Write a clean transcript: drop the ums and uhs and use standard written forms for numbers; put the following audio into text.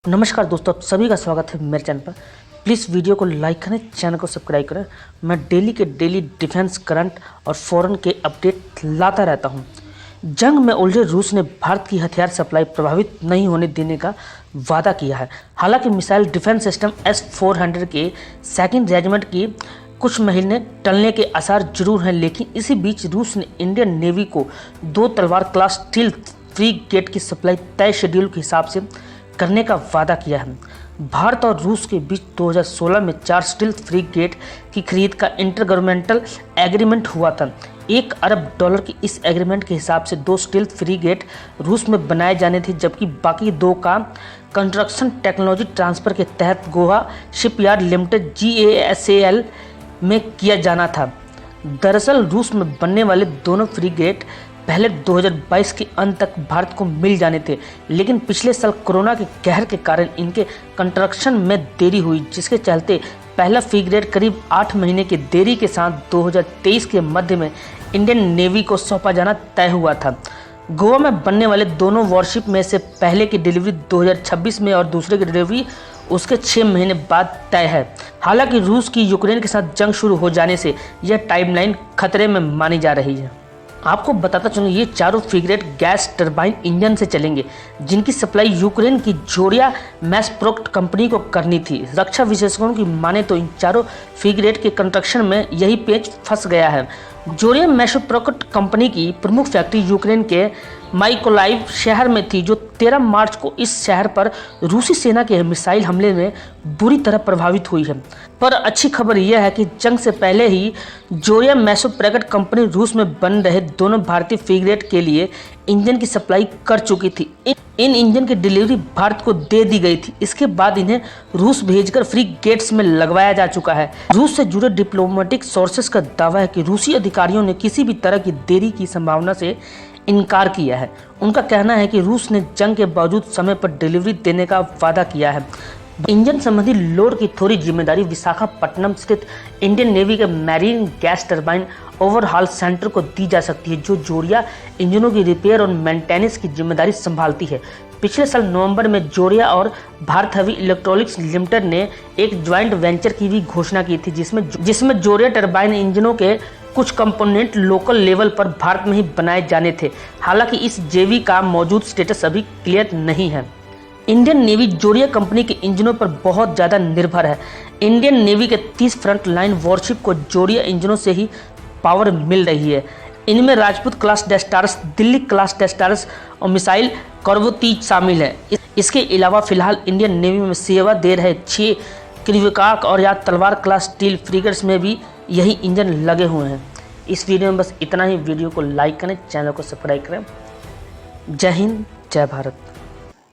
नमस्कार दोस्तों, आप सभी का स्वागत है मेरे चैनल पर। प्लीज़ वीडियो को लाइक करें, चैनल को सब्सक्राइब करें। मैं डेली के डेली डिफेंस, करंट और फॉरेन के अपडेट लाता रहता हूं। जंग में उलझे रूस ने भारत की हथियार सप्लाई प्रभावित नहीं होने देने का वादा किया है। हालांकि मिसाइल डिफेंस सिस्टम S-400 के सेकेंड रेजिमेंट की कुछ महीने टलने के आसार जरूर हैं, लेकिन इसी बीच रूस ने इंडियन नेवी को 2 तलवार क्लास स्टील फ्रीगेट की सप्लाई तय शेड्यूल के हिसाब से करने का वादा किया है। भारत और रूस के बीच 2016 में 4 स्टील्थ फ्रीगेट की खरीद का इंटरगवर्नमेंटल एग्रीमेंट हुआ था। $1 अरब की इस एग्रीमेंट के हिसाब से 2 स्टील्थ फ्रीगेट रूस में बनाए जाने थे, जबकि बाकी 2 का कंस्ट्रक्शन टेक्नोलॉजी ट्रांसफर के तहत गोवा शिपयार्ड लिमिटेड GASAL में किया जाना था। दरअसल रूस में बनने वाले दोनों फ्रीगेट पहले 2022 के अंत तक भारत को मिल जाने थे, लेकिन पिछले साल कोरोना के कहर के कारण इनके कंस्ट्रक्शन में देरी हुई, जिसके चलते पहला फ्रीगेट करीब 8 महीने की देरी के साथ 2023 के मध्य में इंडियन नेवी को सौंपा जाना तय हुआ था। गोवा में बनने वाले दोनों वॉरशिप में से पहले की डिलीवरी 2026 में और दूसरे की डिलीवरी उसके 6 महीने बाद तय है। हालांकि रूस की यूक्रेन के साथ जंग शुरू हो जाने से यह टाइमलाइन खतरे में मानी जा रही है। आपको बताता चलूँ, ये चारों फ्रीगेट गैस टरबाइन इंजन से चलेंगे, जिनकी सप्लाई यूक्रेन की जोरिया मैसप्रोक्ट कंपनी को करनी थी। रक्षा विशेषज्ञों की माने तो इन चारों फ्रीगेट के कंस्ट्रक्शन में यही पेच फंस गया है। जोरिया मैसप्रोक्ट कंपनी की प्रमुख फैक्ट्री यूक्रेन के माइकोलाइव शहर में थी, जो 13 मार्च को इस शहर पर रूसी सेना के मिसाइल हमले में बुरी तरह प्रभावित हुई है। पर अच्छी खबर यह है कि जंग से पहले ही जोरिया मैसप्रोक्ट कंपनी रूस में बन रहे दोनों भारतीय फ्रीगेट के लिए इंजन की सप्लाई कर चुकी थी। इन इंजन की डिलीवरी भारत को दे दी गई थी। इसके बाद इन्हें रूस भेजकर फ्रीगेट्स में लगवाया जा चुका है। रूस से जुड़े डिप्लोमेटिक सोर्सेस का दावा है कि रूसी अधिकारियों ने किसी भी तरह की देरी की संभावना से इनकार किया है। उनका कहना है कि रूस ने जंग के बावजूद समय पर डिलीवरी देने का वादा किया है। इंजन संबंधी लोड की थोड़ी जिम्मेदारी विशाखापट्टनम स्थित इंडियन नेवी के marine gas turbine overhaul centre को दी जा सकती है, जो जोरिया इंजनों की रिपेयर और मेंटेनेंस की जिम्मेदारी संभालती है। पिछले साल नवंबर में जोरिया और भारत हेवी इलेक्ट्रॉनिक्स लिमिटेड ने एक ज्वाइंट वेंचर की भी घोषणा की थी, जिसमें जोरिया टरबाइन इंजनों के कुछ कंपोनेंट लोकल लेवल पर भारत में ही बनाए जाने थे। हालांकि इस जेवी का मौजूद स्टेटस अभी क्लियर नहीं है। इंडियन नेवी जोरिया कंपनी के इंजनों पर बहुत ज़्यादा निर्भर है। इंडियन नेवी के 30 फ्रंट लाइन वॉरशिप को जोरिया इंजनों से ही पावर मिल रही है। इनमें राजपूत क्लास डेस्टारस, दिल्ली क्लास डेस्टारस और मिसाइल करवतीज शामिल है। इसके अलावा फिलहाल इंडियन नेवी में सेवा दे रहे 6 क्रिविकाक और या तलवार क्लास स्टील फ्रीगेट्स में भी यही इंजन लगे हुए हैं। इस वीडियो में बस इतना ही। वीडियो को लाइक करें, चैनल को सब्सक्राइब करें। जय हिंद, जय भारत।